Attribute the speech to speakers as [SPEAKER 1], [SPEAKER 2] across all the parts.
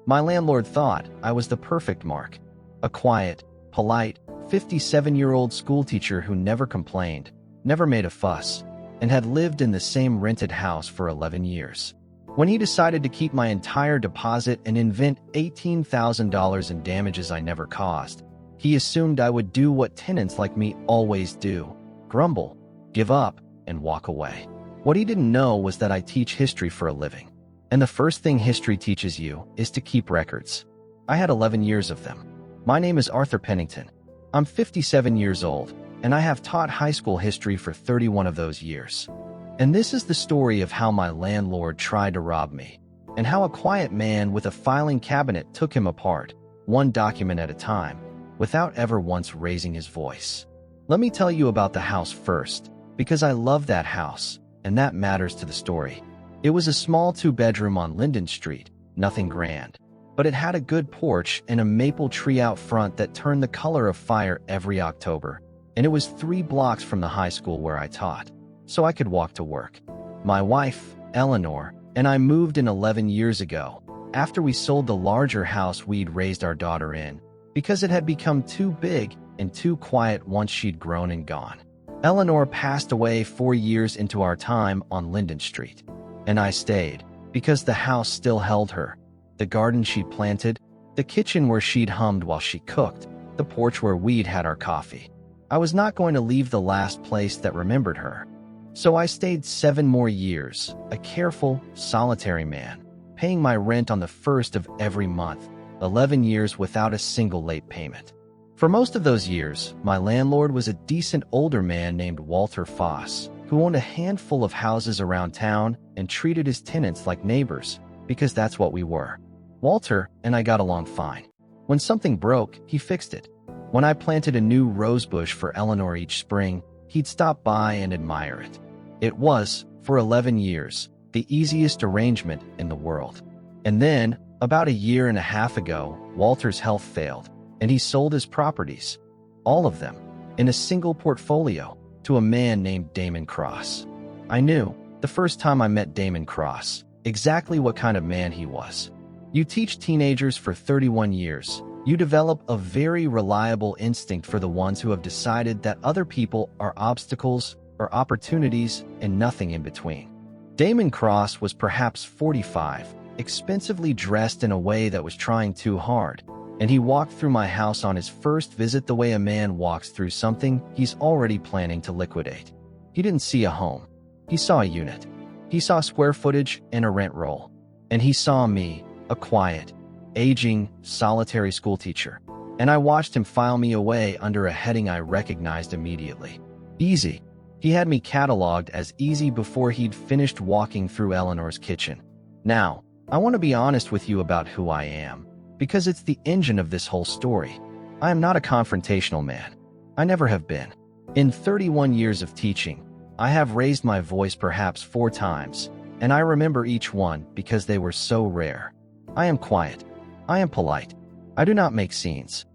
[SPEAKER 1] My landlord thought I was the perfect mark. A quiet, polite, 57-year-old schoolteacher who never complained, never made a fuss, and had lived in the same rented house for 11 years. When he decided to keep my entire deposit and invent $18,000 in damages I never caused, he assumed I would do what tenants like me always do: grumble, give up, and walk away. What he didn't know was that I teach history for a living. And the first thing history teaches you is to keep records. I had 11 years of them. My name is Arthur Pennington. I'm 57 years old, and I have taught high school history for 31 of those years. And this is the story of how my landlord tried to rob me, and how a quiet man with a filing cabinet took him apart, one document at a time, without ever once raising his voice. Let me tell you about the house first, because I love that house, and that matters to the story. It was a small 2-bedroom on Linden Street, nothing grand, but it had a good porch and a maple tree out front that turned the color of fire every October, and it was 3 blocks from the high school where I taught, so I could walk to work. My wife, Eleanor, and I moved in 11 years ago, after we sold the larger house we'd raised our daughter in, because it had become too big and too quiet once she'd grown and gone. Eleanor passed away 4 years into our time on Linden Street, and I stayed, because the house still held her. The garden she'd planted, the kitchen where she'd hummed while she cooked, the porch where we'd had our coffee. I was not going to leave the last place that remembered her. So I stayed 7 more years, a careful, solitary man, paying my rent on the first of every month, 11 years without a single late payment. For most of those years, my landlord was a decent older man named Walter Foss, who owned a handful of houses around town and treated his tenants like neighbors, because that's what we were. Walter and I got along fine. When something broke, he fixed it. When I planted a new rosebush for Eleanor each spring, he'd stop by and admire it. It was, for 11 years, the easiest arrangement in the world. And then, about a year and a half ago, Walter's health failed, and he sold his properties, all of them, in a single portfolio, to a man named Damon Cross. I knew, the first time I met Damon Cross, exactly what kind of man he was. You teach teenagers for 31 years. You develop a very reliable instinct for the ones who have decided that other people are obstacles or opportunities and nothing in between. Damon Cross was perhaps 45, expensively dressed in a way that was trying too hard, and he walked through my house on his first visit the way a man walks through something he's already planning to liquidate. He didn't see a home. He saw a unit. He saw square footage and a rent roll. And he saw me, a quiet, aging, solitary schoolteacher. And I watched him file me away under a heading I recognized immediately: easy. He had me cataloged as easy before he'd finished walking through Eleanor's kitchen. Now, I want to be honest with you about who I am, because it's the engine of this whole story. I am not a confrontational man. I never have been. In 31 years of teaching, I have raised my voice perhaps 4 times, and I remember each one because they were so rare. I am quiet. I am polite. I do not make scenes.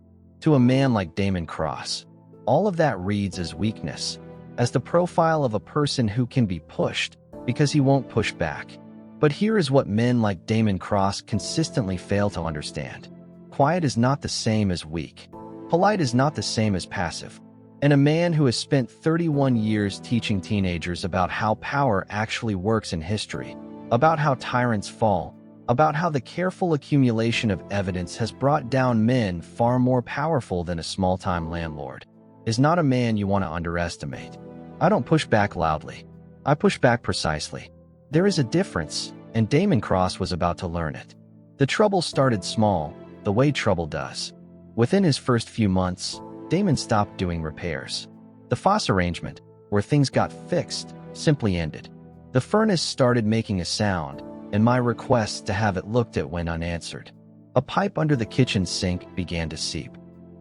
[SPEAKER 1] To a man like Damon Cross, all of that reads as weakness, as the profile of a person who can be pushed because he won't push back. But here is what men like Damon Cross consistently fail to understand. Quiet is not the same as weak. Polite is not the same as passive. And a man who has spent 31 years teaching teenagers about how power actually works in history, about how tyrants fall, about how the careful accumulation of evidence has brought down men far more powerful than a small-time landlord, is not a man you want to underestimate. I don't push back loudly. I push back precisely. There is a difference, and Damon Cross was about to learn it. The trouble started small, the way trouble does. Within his first few months, Damon stopped doing repairs. The Foss arrangement, where things got fixed, simply ended. The furnace started making a sound, and my requests to have it looked at went unanswered. A pipe under the kitchen sink began to seep.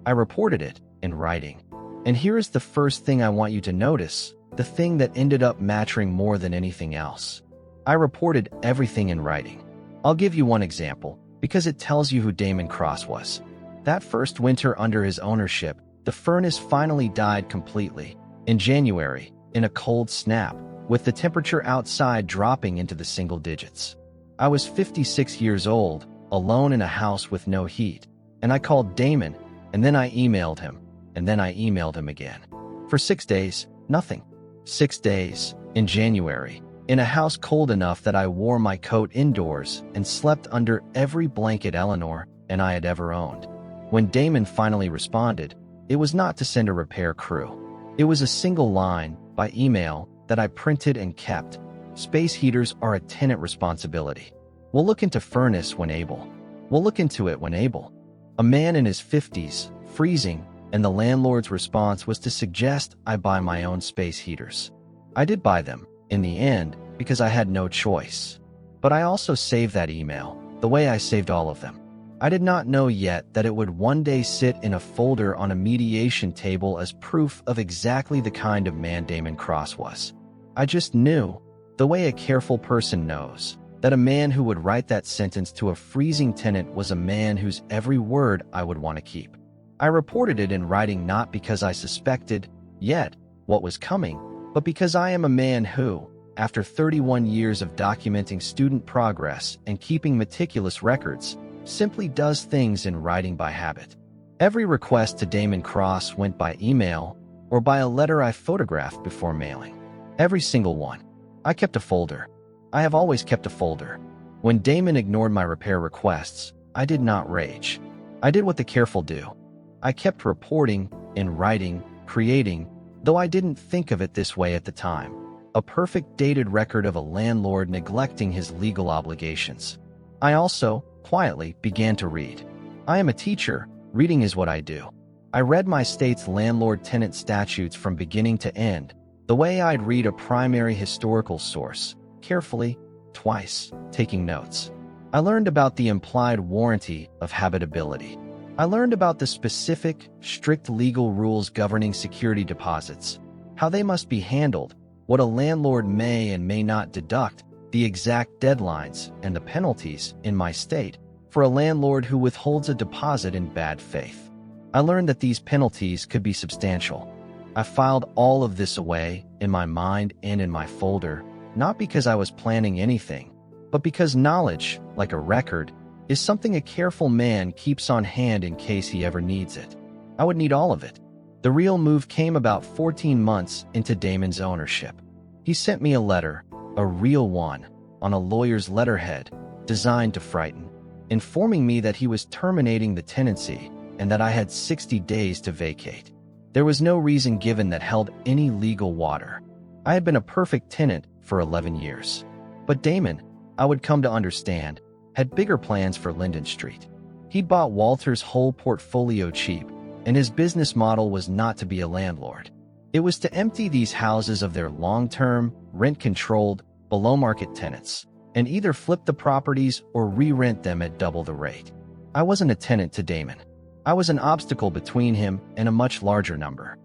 [SPEAKER 1] I reported it, in writing. And here is the first thing I want you to notice, the thing that ended up mattering more than anything else. I reported everything in writing. I'll give you one example, because it tells you who Damon Cross was. That first winter under his ownership, the furnace finally died completely, in January, in a cold snap, with the temperature outside dropping into the single digits. I was 56 years old, alone in a house with no heat, and I called Damon, and then I emailed him, and then I emailed him again. For 6 days, nothing. 6 days, in January, in a house cold enough that I wore my coat indoors and slept under every blanket Eleanor and I had ever owned. When Damon finally responded, it was not to send a repair crew. It was a single line, by email, that I printed and kept. Space heaters are a tenant responsibility. We'll look into furnace when able. We'll look into it when able. A man in his 50s, freezing, and the landlord's response was to suggest I buy my own space heaters. I did buy them, in the end, because I had no choice. But I also saved that email, the way I saved all of them. I did not know yet that it would one day sit in a folder on a mediation table as proof of exactly the kind of man Damon Cross was. I just knew, the way a careful person knows, that a man who would write that sentence to a freezing tenant was a man whose every word I would want to keep. I reported it in writing not because I suspected, yet, what was coming, but because I am a man who, after 31 years of documenting student progress and keeping meticulous records, simply does things in writing by habit. Every request to Damon Cross went by email or by a letter I photographed before mailing. Every single one. I kept a folder. I have always kept a folder. When Damon ignored my repair requests, I did not rage. I did what the careful do. I kept reporting, in writing, creating, though I didn't think of it this way at the time, a perfect dated record of a landlord neglecting his legal obligations. I also, quietly, began to read. I am a teacher. Reading is what I do. I read my state's landlord-tenant statutes from beginning to end, the way I'd read a primary historical source, carefully, twice, taking notes. I learned about the implied warranty of habitability. I learned about the specific, strict legal rules governing security deposits, how they must be handled, what a landlord may and may not deduct, the exact deadlines and the penalties in my state for a landlord who withholds a deposit in bad faith. I learned that these penalties could be substantial. I filed all of this away in my mind and in my folder, not because I was planning anything, but because knowledge, like a record, is something a careful man keeps on hand in case he ever needs it. I would need all of it. The real move came about 14 months into Damon's ownership. He sent me a letter, a real one, on a lawyer's letterhead, designed to frighten, informing me that he was terminating the tenancy and that I had 60 days to vacate. There was no reason given that held any legal water. I had been a perfect tenant for 11 years. But Damon, I would come to understand, had bigger plans for Linden Street. He'd bought Walter's whole portfolio cheap, and his business model was not to be a landlord. It was to empty these houses of their long-term, rent-controlled, below-market tenants, and either flip the properties or re-rent them at double the rate. I wasn't a tenant to Damon. I was an obstacle between him and a much larger number.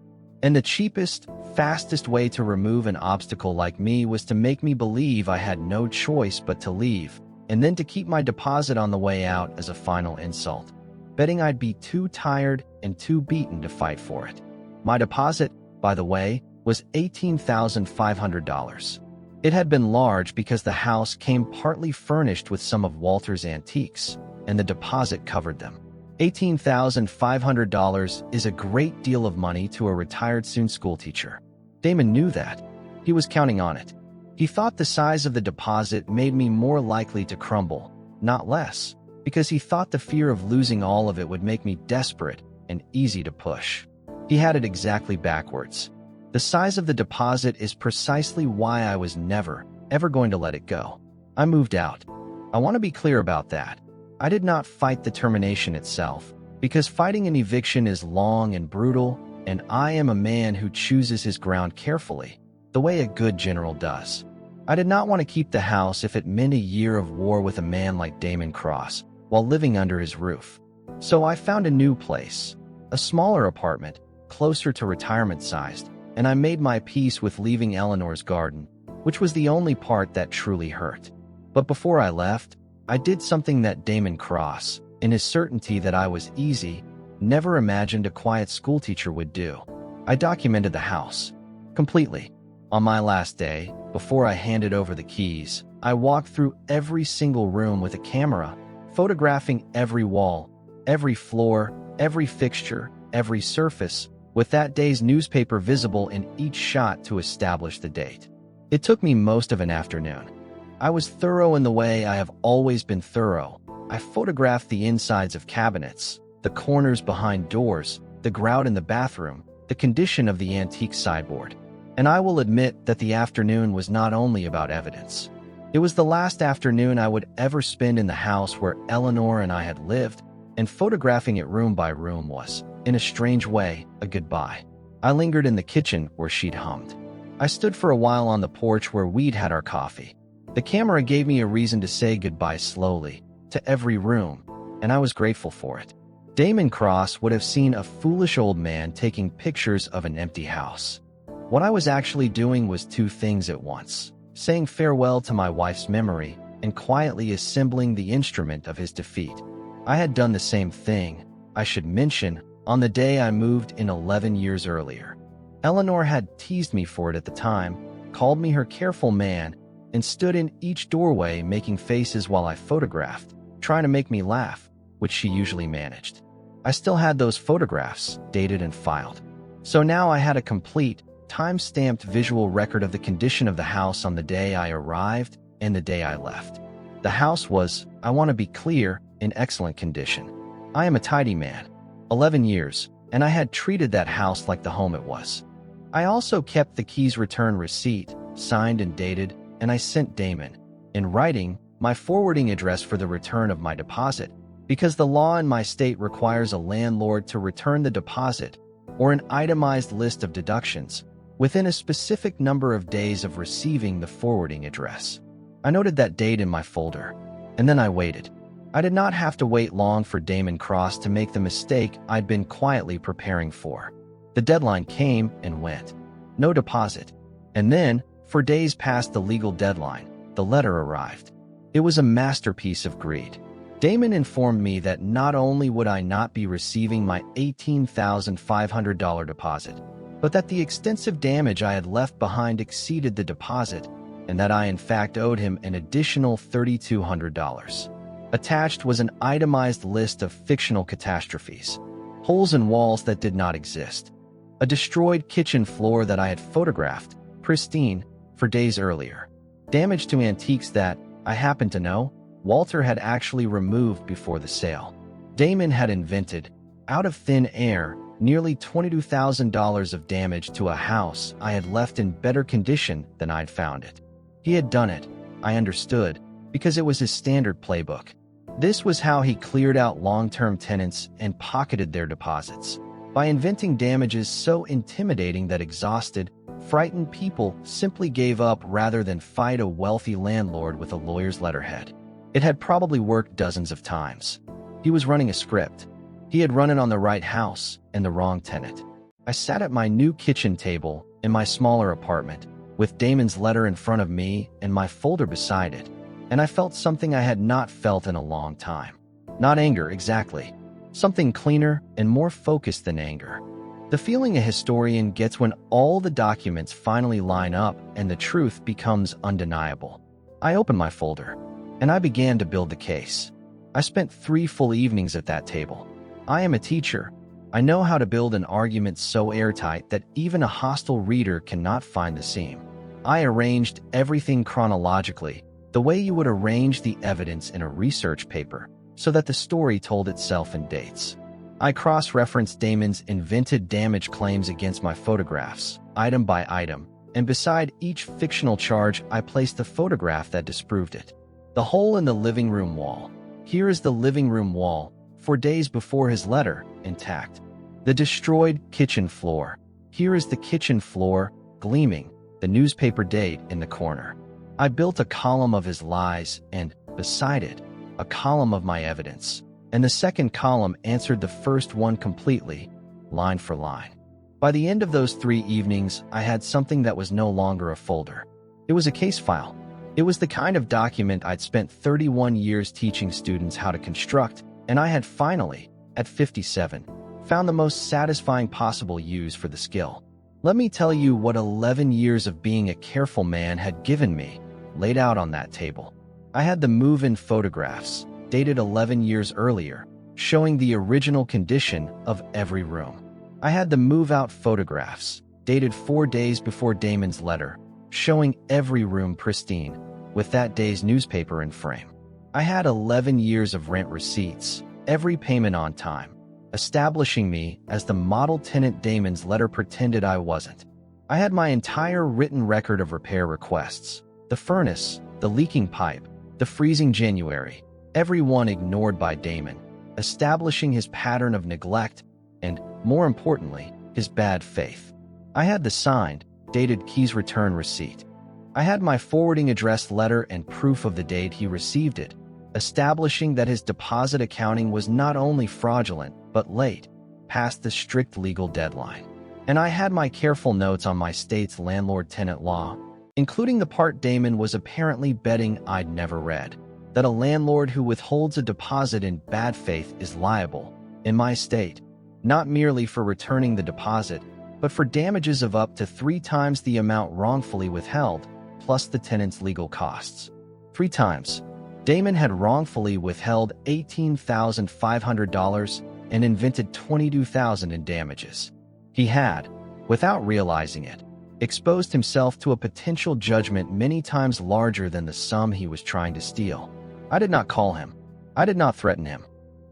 [SPEAKER 1] And the cheapest, fastest way to remove an obstacle like me was to make me believe I had no choice but to leave, and then to keep my deposit on the way out as a final insult, betting I'd be too tired and too beaten to fight for it. My deposit, by the way, was $18,500. It had been large because the house came partly furnished with some of Walter's antiques, and the deposit covered them. $18,500 is a great deal of money to a retired soon schoolteacher. Damon knew that. He was counting on it. He thought the size of the deposit made me more likely to crumble, not less, because he thought the fear of losing all of it would make me desperate and easy to push. He had it exactly backwards. The size of the deposit is precisely why I was never, ever going to let it go. I moved out. I want to be clear about that. I did not fight the termination itself, because fighting an eviction is long and brutal, and I am a man who chooses his ground carefully, the way a good general does. I did not want to keep the house if it meant a year of war with a man like Damon Cross, while living under his roof. So I found a new place, a smaller apartment, closer to retirement-sized, and I made my peace with leaving Eleanor's garden, which was the only part that truly hurt. But before I left, I did something that Damon Cross, in his certainty that I was easy, never imagined a quiet schoolteacher would do. I documented the house. Completely. On my last day, before I handed over the keys, I walked through every single room with a camera, photographing every wall, every floor, every fixture, every surface, with that day's newspaper visible in each shot to establish the date. It took me most of an afternoon. I was thorough in the way I have always been thorough. I photographed the insides of cabinets, the corners behind doors, the grout in the bathroom, the condition of the antique sideboard. And I will admit that the afternoon was not only about evidence. It was the last afternoon I would ever spend in the house where Eleanor and I had lived, and photographing it room by room was, in a strange way, a goodbye. I lingered in the kitchen where she'd hummed. I stood for a while on the porch where we'd had our coffee. The camera gave me a reason to say goodbye slowly, to every room, and I was grateful for it. Damon Cross would have seen a foolish old man taking pictures of an empty house. What I was actually doing was two things at once: saying farewell to my wife's memory and quietly assembling the instrument of his defeat. I had done the same thing, I should mention, on the day I moved in 11 years earlier. Eleanor had teased me for it at the time, called me her careful man, and stood in each doorway making faces while I photographed, trying to make me laugh, which she usually managed. I still had those photographs, dated and filed. So now I had a complete, time-stamped visual record of the condition of the house on the day I arrived and the day I left. The house was, I want to be clear, in excellent condition. I am a tidy man. 11 years, and I had treated that house like the home it was. I also kept the keys return receipt, signed and dated, and I sent Damon, in writing, my forwarding address for the return of my deposit, because the law in my state requires a landlord to return the deposit, or an itemized list of deductions, within a specific number of days of receiving the forwarding address. I noted that date in my folder, and then I waited. I did not have to wait long for Damon Cross to make the mistake I'd been quietly preparing for. The deadline came and went. No deposit. And then, for days past the legal deadline, the letter arrived. It was a masterpiece of greed. Damon informed me that not only would I not be receiving my $18,500 deposit, but that the extensive damage I had left behind exceeded the deposit, and that I in fact owed him an additional $3,200. Attached was an itemized list of fictional catastrophes, holes in walls that did not exist, a destroyed kitchen floor that I had photographed, pristine, for days earlier, damage to antiques that, I happen to know, Walter had actually removed before the sale. Damon had invented, out of thin air, nearly $22,000 of damage to a house I had left in better condition than I'd found it. He had done it, I understood, because it was his standard playbook. This was how he cleared out long-term tenants and pocketed their deposits, by inventing damages so intimidating that exhausted, frightened people simply gave up rather than fight a wealthy landlord with a lawyer's letterhead. It had probably worked dozens of times. He was running a script. He had run it on the right house and the wrong tenant. I sat at my new kitchen table in my smaller apartment, with Damon's letter in front of me and my folder beside it, and I felt something I had not felt in a long time. Not anger, exactly. Something cleaner and more focused than anger. The feeling a historian gets when all the documents finally line up and the truth becomes undeniable. I opened my folder, and I began to build the case. I spent 3 full evenings at that table. I am a teacher. I know how to build an argument so airtight that even a hostile reader cannot find the seam. I arranged everything chronologically, the way you would arrange the evidence in a research paper, so that the story told itself in dates. I cross-referenced Damon's invented damage claims against my photographs, item by item, and beside each fictional charge I placed the photograph that disproved it. The hole in the living room wall. Here is the living room wall, 4 days before his letter, intact. The destroyed kitchen floor. Here is the kitchen floor, gleaming, the newspaper date in the corner. I built a column of his lies and, beside it, a column of my evidence. And the second column answered the first one completely, line for line. By the end of those 3 evenings, I had something that was no longer a folder. It was a case file. It was the kind of document I'd spent 31 years teaching students how to construct, and I had finally, at 57, found the most satisfying possible use for the skill. Let me tell you what 11 years of being a careful man had given me, laid out on that table. I had the move-in photographs, dated 11 years earlier, showing the original condition of every room. I had the move-out photographs, dated 4 days before Damon's letter, showing every room pristine, with that day's newspaper in frame. I had 11 years of rent receipts, every payment on time, establishing me as the model tenant Damon's letter pretended I wasn't. I had my entire written record of repair requests, the furnace, the leaking pipe, the freezing January, every one ignored by Damon, establishing his pattern of neglect and, more importantly, his bad faith. I had the signed, dated keys return receipt. I had my forwarding address letter and proof of the date he received it, establishing that his deposit accounting was not only fraudulent, but late, past the strict legal deadline. And I had my careful notes on my state's landlord-tenant law, including the part Damon was apparently betting I'd never read, that a landlord who withholds a deposit in bad faith is liable, in my state, not merely for returning the deposit, but for damages of up to 3 times the amount wrongfully withheld, plus the tenant's legal costs. 3 times. Damon had wrongfully withheld $18,500 and invented $22,000 in damages. He had, without realizing it, exposed himself to a potential judgment many times larger than the sum he was trying to steal. I did not call him. I did not threaten him.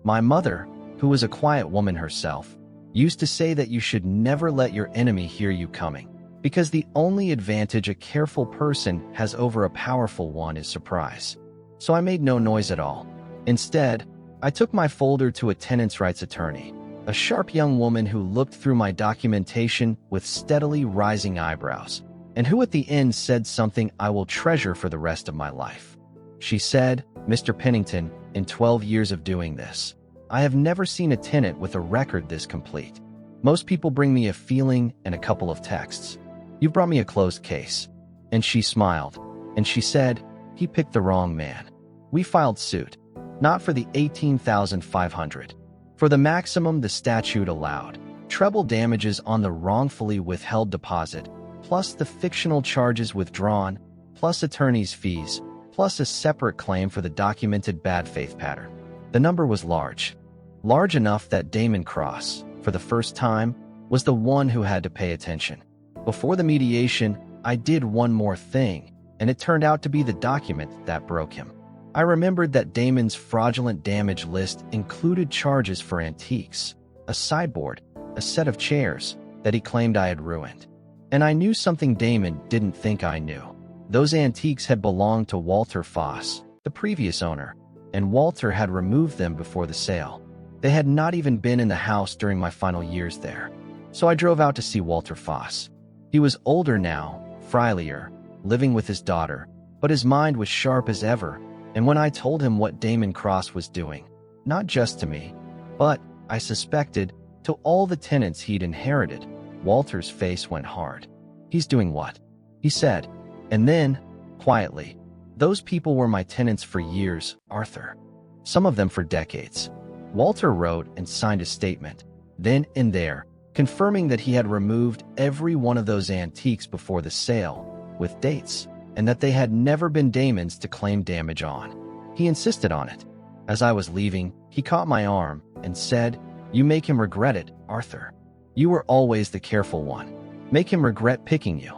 [SPEAKER 1] My mother, who was a quiet woman herself, used to say that you should never let your enemy hear you coming, because the only advantage a careful person has over a powerful one is surprise. So I made no noise at all. Instead, I took my folder to a tenants' rights attorney, a sharp young woman who looked through my documentation with steadily rising eyebrows, and who at the end said something I will treasure for the rest of my life. She said, "Mr. Pennington, in 12 years of doing this, I have never seen a tenant with a record this complete. Most people bring me a feeling and a couple of texts. You've brought me a closed case." And she smiled, and she said, "He picked the wrong man. We filed suit, not for the $18,500. For the maximum the statute allowed, treble damages on the wrongfully withheld deposit, plus the fictional charges withdrawn, plus attorney's fees, plus a separate claim for the documented bad faith pattern." The number was large. Large enough that Damon Cross, for the first time, was the one who had to pay attention. Before the mediation, I did one more thing, and it turned out to be the document that broke him. I remembered that Damon's fraudulent damage list included charges for antiques, a sideboard, a set of chairs that he claimed I had ruined. And I knew something Damon didn't think I knew. Those antiques had belonged to Walter Foss, the previous owner, and Walter had removed them before the sale. They had not even been in the house during my final years there. So I drove out to see Walter Foss. He was older now, frielier, living with his daughter, but his mind was sharp as ever. And when I told him what Damon Cross was doing, not just to me, but, I suspected, to all the tenants he'd inherited, Walter's face went hard. "He's doing what?" he said. And then, quietly, "Those people were my tenants for years, Arthur. Some of them for decades." Walter wrote and signed a statement, then and there, confirming that he had removed every one of those antiques before the sale, with dates, and that they had never been Damon's to claim damage on. He insisted on it. As I was leaving, he caught my arm and said, "You make him regret it, Arthur. You were always the careful one. Make him regret picking you."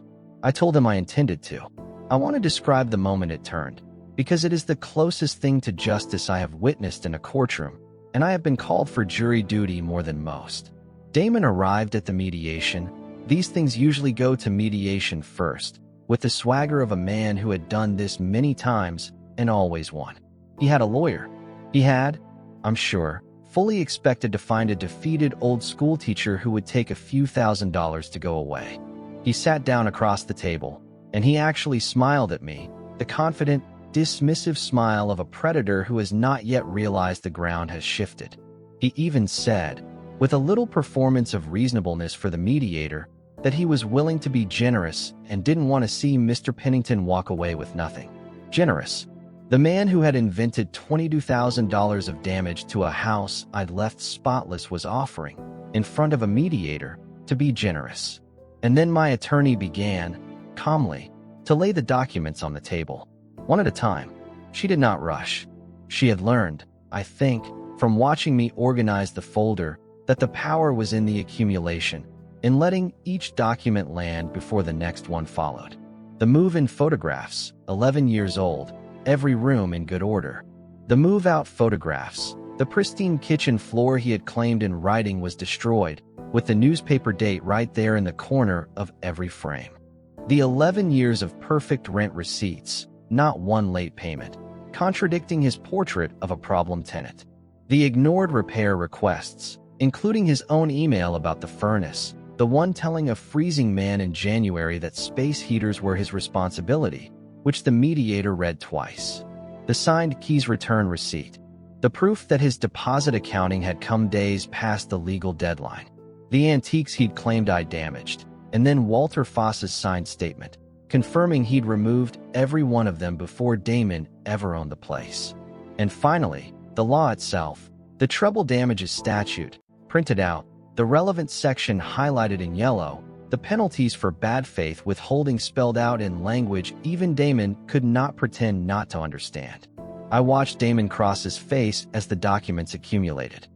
[SPEAKER 1] I told him I intended to. I want to describe the moment it turned, because it is the closest thing to justice I have witnessed in a courtroom, and I have been called for jury duty more than most. Damon arrived at the mediation. These things usually go to mediation first, with the swagger of a man who had done this many times and always won. He had a lawyer. He had, I'm sure, fully expected to find a defeated old schoolteacher who would take a few $1,000s to go away. He sat down across the table, and he actually smiled at me, the confident, dismissive smile of a predator who has not yet realized the ground has shifted. He even said, with a little performance of reasonableness for the mediator, that he was willing to be generous and didn't want to see Mr. Pennington walk away with nothing. Generous. The man who had invented $22,000 of damage to a house I'd left spotless was offering, in front of a mediator, to be generous. And then my attorney began, calmly, to lay the documents on the table, one at a time. She did not rush. She had learned, I think, from watching me organize the folder, that the power was in the accumulation, in letting each document land before the next one followed. The move-in photographs, 11 years old, every room in good order. The move-out photographs, the pristine kitchen floor he had claimed in writing was destroyed, with the newspaper date right there in the corner of every frame. The 11 years of perfect rent receipts, not one late payment, contradicting his portrait of a problem tenant. The ignored repair requests, including his own email about the furnace, the one telling a freezing man in January that space heaters were his responsibility, which the mediator read twice. The signed keys return receipt, the proof that his deposit accounting had come days past the legal deadline, the antiques he'd claimed I damaged, and then Walter Foss's signed statement, confirming he'd removed every one of them before Damon ever owned the place. And finally, the law itself, the treble damages statute, printed out, the relevant section highlighted in yellow, the penalties for bad faith withholding spelled out in language even Damon could not pretend not to understand. I watched Damon Cross's face as the documents accumulated.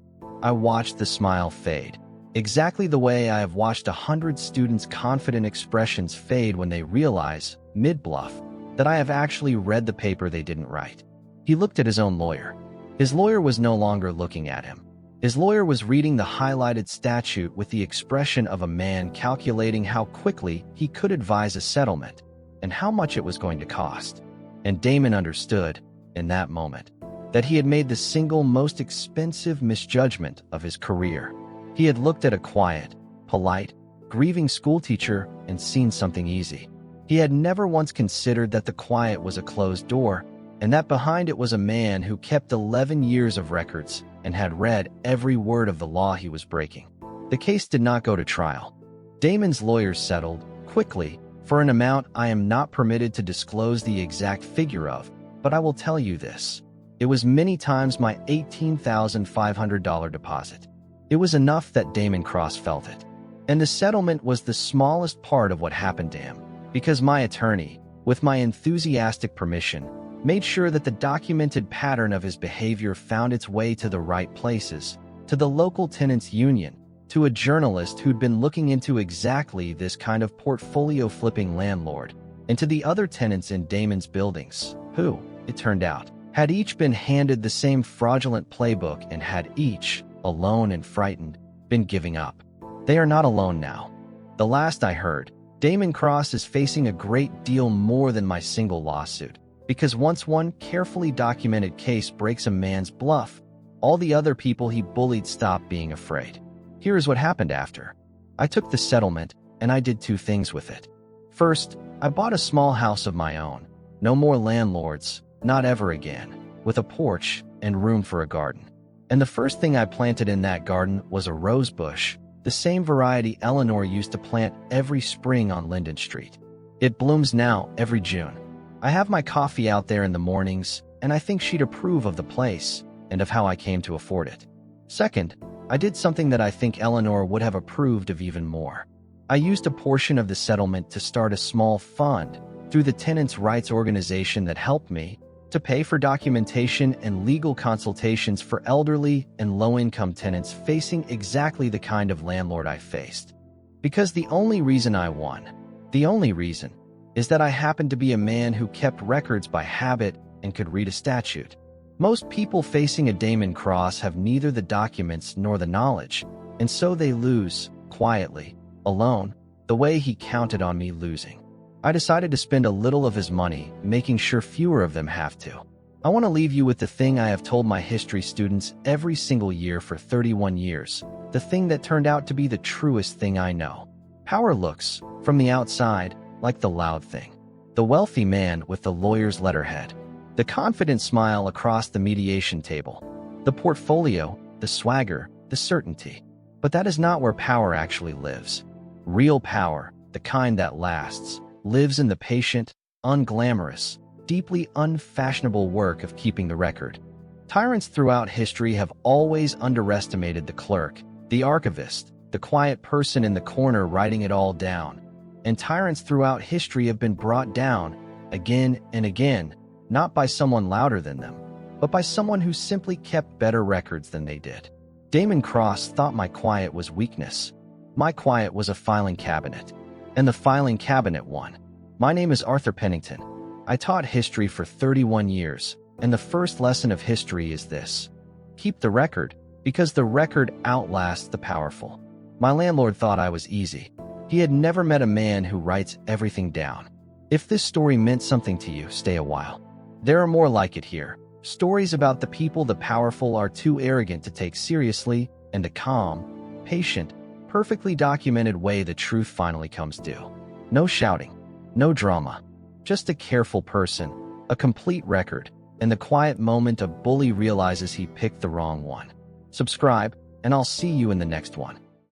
[SPEAKER 1] I watched the smile fade, exactly the way I have watched 100 students' confident expressions fade when they realize, mid-bluff, that I have actually read the paper they didn't write. He looked at his own lawyer. His lawyer was no longer looking at him. His lawyer was reading the highlighted statute with the expression of a man calculating how quickly he could advise a settlement and how much it was going to cost. And Damon understood, in that moment, that he had made the single most expensive misjudgment of his career. He had looked at a quiet, polite, grieving schoolteacher and seen something easy. He had never once considered that the quiet was a closed door, and that behind it was a man who kept 11 years of records and had read every word of the law he was breaking. The case did not go to trial. Damon's lawyers settled, quickly, for an amount I am not permitted to disclose the exact figure of, but I will tell you this. It was many times my $18,500 deposit. It was enough that Damon Cross felt it. And the settlement was the smallest part of what happened to him, because my attorney, with my enthusiastic permission, made sure that the documented pattern of his behavior found its way to the right places, to the local tenants' union, to a journalist who'd been looking into exactly this kind of portfolio-flipping landlord, and to the other tenants in Damon's buildings, who, it turned out, had each been handed the same fraudulent playbook and had each, alone and frightened, been giving up. They are not alone now. The last I heard, Damon Cross is facing a great deal more than my single lawsuit, because once one carefully documented case breaks a man's bluff, all the other people he bullied stop being afraid. Here is what happened after. I took the settlement, and I did two things with it. First, I bought a small house of my own. No more landlords, not ever again, with a porch and room for a garden. And the first thing I planted in that garden was a rose bush, the same variety Eleanor used to plant every spring on Linden Street. It blooms now every June. I have my coffee out there in the mornings, and I think she'd approve of the place and of how I came to afford it. Second, I did something that I think Eleanor would have approved of even more. I used a portion of the settlement to start a small fund through the tenants' rights organization that helped me to pay for documentation and legal consultations for elderly and low-income tenants facing exactly the kind of landlord I faced. Because the only reason I won, the only reason, is that I happened to be a man who kept records by habit and could read a statute. Most people facing a Damon Cross have neither the documents nor the knowledge, and so they lose, quietly, alone, the way he counted on me losing. I decided to spend a little of his money, making sure fewer of them have to. I want to leave you with the thing I have told my history students every single year for 31 years, the thing that turned out to be the truest thing I know. Power looks, from the outside, like the loud thing. The wealthy man with the lawyer's letterhead. The confident smile across the mediation table. The portfolio, the swagger, the certainty. But that is not where power actually lives. Real power, the kind that lasts, lives in the patient, unglamorous, deeply unfashionable work of keeping the record. Tyrants throughout history have always underestimated the clerk, the archivist, the quiet person in the corner writing it all down. And tyrants throughout history have been brought down, again and again, not by someone louder than them, but by someone who simply kept better records than they did. Damon Cross thought my quiet was weakness. My quiet was a filing cabinet. And the filing cabinet won. My name is Arthur Pennington. I taught history for 31 years, and the first lesson of history is this: keep the record, because the record outlasts the powerful. My landlord thought I was easy. He had never met a man who writes everything down. If this story meant something to you, stay a while. There are more like it here. Stories about the people the powerful are too arrogant to take seriously, and a calm, patient, perfectly documented way the truth finally comes due. No shouting, no drama, just a careful person, a complete record, and the quiet moment a bully realizes he picked the wrong one. Subscribe, and I'll see you in the next one.